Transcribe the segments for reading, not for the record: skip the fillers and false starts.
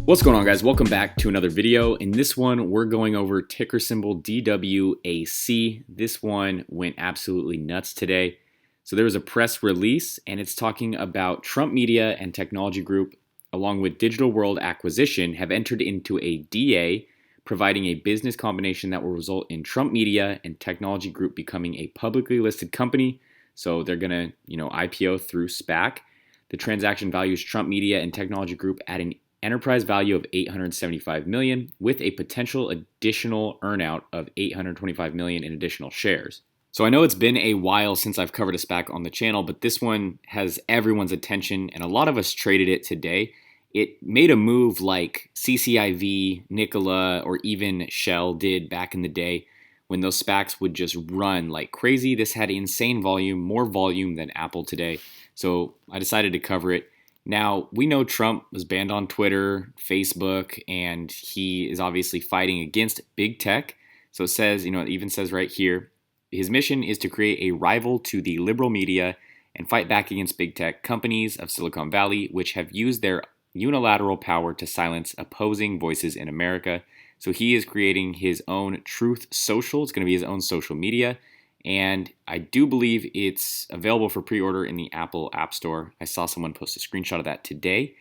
What's going on, guys? Welcome back to another video. In this one, we're going over ticker symbol DWAC. This one went absolutely nuts today. So there was a press release, and it's talking about Trump Media and Technology Group, along with Digital World Acquisition, have entered into a DA, providing a business combination that will result in Trump Media and Technology Group becoming a publicly listed company. So they're gonna, IPO through SPAC. The transaction values Trump Media and Technology Group at an enterprise value of $875 million with a potential additional earnout of $825 million in additional shares. So I know it's been a while since I've covered a SPAC on the channel, but this one has everyone's attention and a lot of us traded it today. It made a move like CCIV, Nikola, or even Shell did back in the day when those SPACs would just run like crazy. This had insane volume, more volume than Apple today. So I decided to cover it. Now, we know Trump was banned on Twitter, Facebook, and he is obviously fighting against big tech. So it says, it even says right here, his mission is to create a rival to the liberal media and fight back against big tech companies of Silicon Valley, which have used their unilateral power to silence opposing voices in America. So he is creating his own Truth Social. It's going to be his own social media. And I do believe it's available for pre-order in the Apple App Store. I saw someone post a screenshot of that today.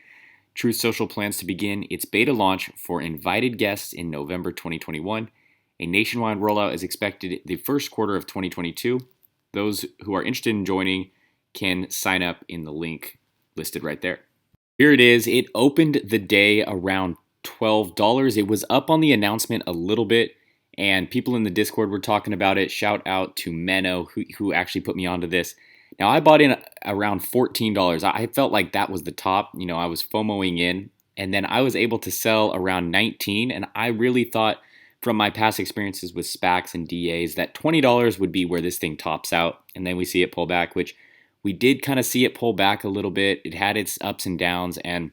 Truth Social plans to begin its beta launch for invited guests in November 2021. A nationwide rollout is expected the first quarter of 2022. Those who are interested in joining can sign up in the link listed right there. Here it is. It opened the day around $12. It was up on the announcement a little bit, and people in the Discord were talking about it. Shout out to Menno, who actually put me onto this. Now, I bought in around $14. I felt like that was the top. I was FOMOing in, and then I was able to sell around $19, and I really thought from my past experiences with SPACs and DAs that $20 would be where this thing tops out, and then we see it pull back, which we did kind of see it pull back a little bit. It had its ups and downs, and,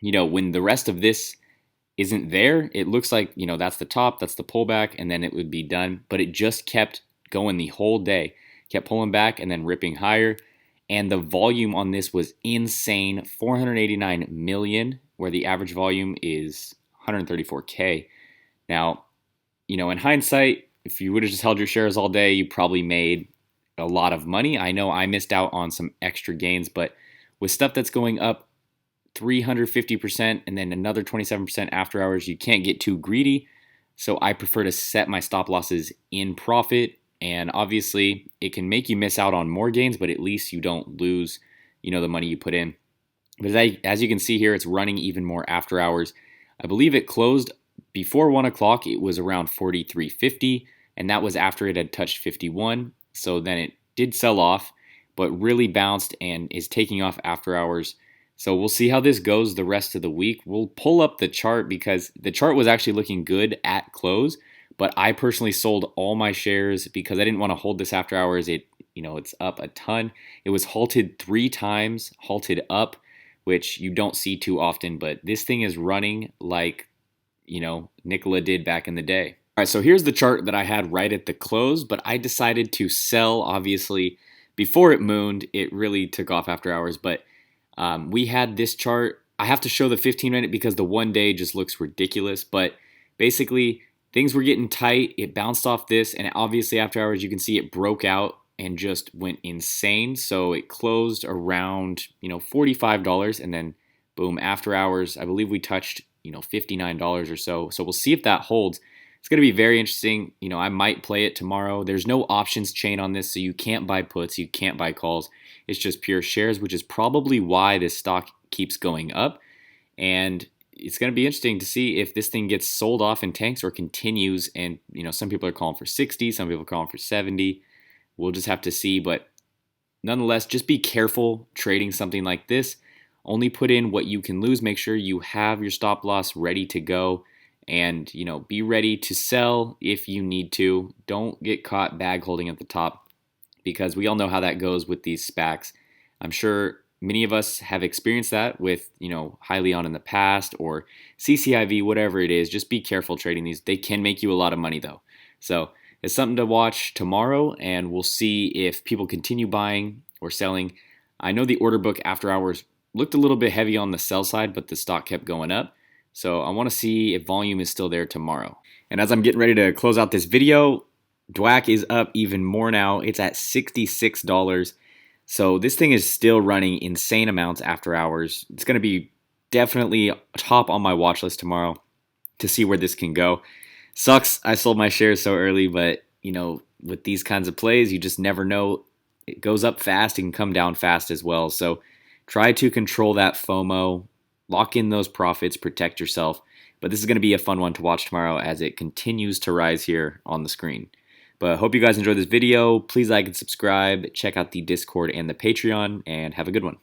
when the rest of this isn't there, it looks like, that's the top, that's the pullback, and then it would be done. But it just kept going the whole day, kept pulling back and then ripping higher. And the volume on this was insane, 489 million, where the average volume is 134K. Now, in hindsight, if you would have just held your shares all day, you probably made a lot of money. I know I missed out on some extra gains, but with stuff that's going up 350% and then another 27% after hours, you can't get too greedy. So I prefer to set my stop losses in profit. And obviously it can make you miss out on more gains, but at least you don't lose, the money you put in. But as you can see here, it's running even more after hours. I believe it closed before 1 o'clock. It was around 43.50, and that was after it had touched 51. So then it did sell off, but really bounced and is taking off after hours. So we'll see how this goes the rest of the week. We'll pull up the chart because the chart was actually looking good at close, but I personally sold all my shares because I didn't want to hold this after hours. It's up a ton. It was halted 3 times, halted up, which you don't see too often, but this thing is running like, Nikola did back in the day. All right, so here's the chart that I had right at the close, but I decided to sell, obviously, before it mooned. It really took off after hours, but we had this chart. I have to show the 15-minute because the 1 day just looks ridiculous. But basically, things were getting tight. It bounced off this, and obviously after hours, you can see it broke out and just went insane. So it closed around, $45, and then boom, after hours, I believe we touched, $59 or so. So we'll see if that holds. It's going to be very interesting. I might play it tomorrow. There's no options chain on this, so you can't buy puts, you can't buy calls. It's just pure shares, which is probably why this stock keeps going up. And it's going to be interesting to see if this thing gets sold off and tanks or continues. And, some people are calling for 60, some people are calling for 70. We'll just have to see. But nonetheless, just be careful trading something like this. Only put in what you can lose. Make sure you have your stop loss ready to go. And, be ready to sell if you need to. Don't get caught bag holding at the top, because we all know how that goes with these SPACs. I'm sure many of us have experienced that with, Hyliion in the past or CCIV, whatever it is. Just be careful trading these. They can make you a lot of money though. So it's something to watch tomorrow, and we'll see if people continue buying or selling. I know the order book after hours looked a little bit heavy on the sell side, but the stock kept going up. So I want to see if volume is still there tomorrow. And as I'm getting ready to close out this video, DWAC is up even more now. It's at $66. So this thing is still running insane amounts after hours. It's going to be definitely top on my watch list tomorrow to see where this can go. Sucks I sold my shares so early, but with these kinds of plays, you just never know. It goes up fast, it can come down fast as well. So try to control that FOMO, lock in those profits, protect yourself. But this is going to be a fun one to watch tomorrow as it continues to rise here on the screen. But I hope you guys enjoyed this video. Please like and subscribe. Check out the Discord and the Patreon, and have a good one.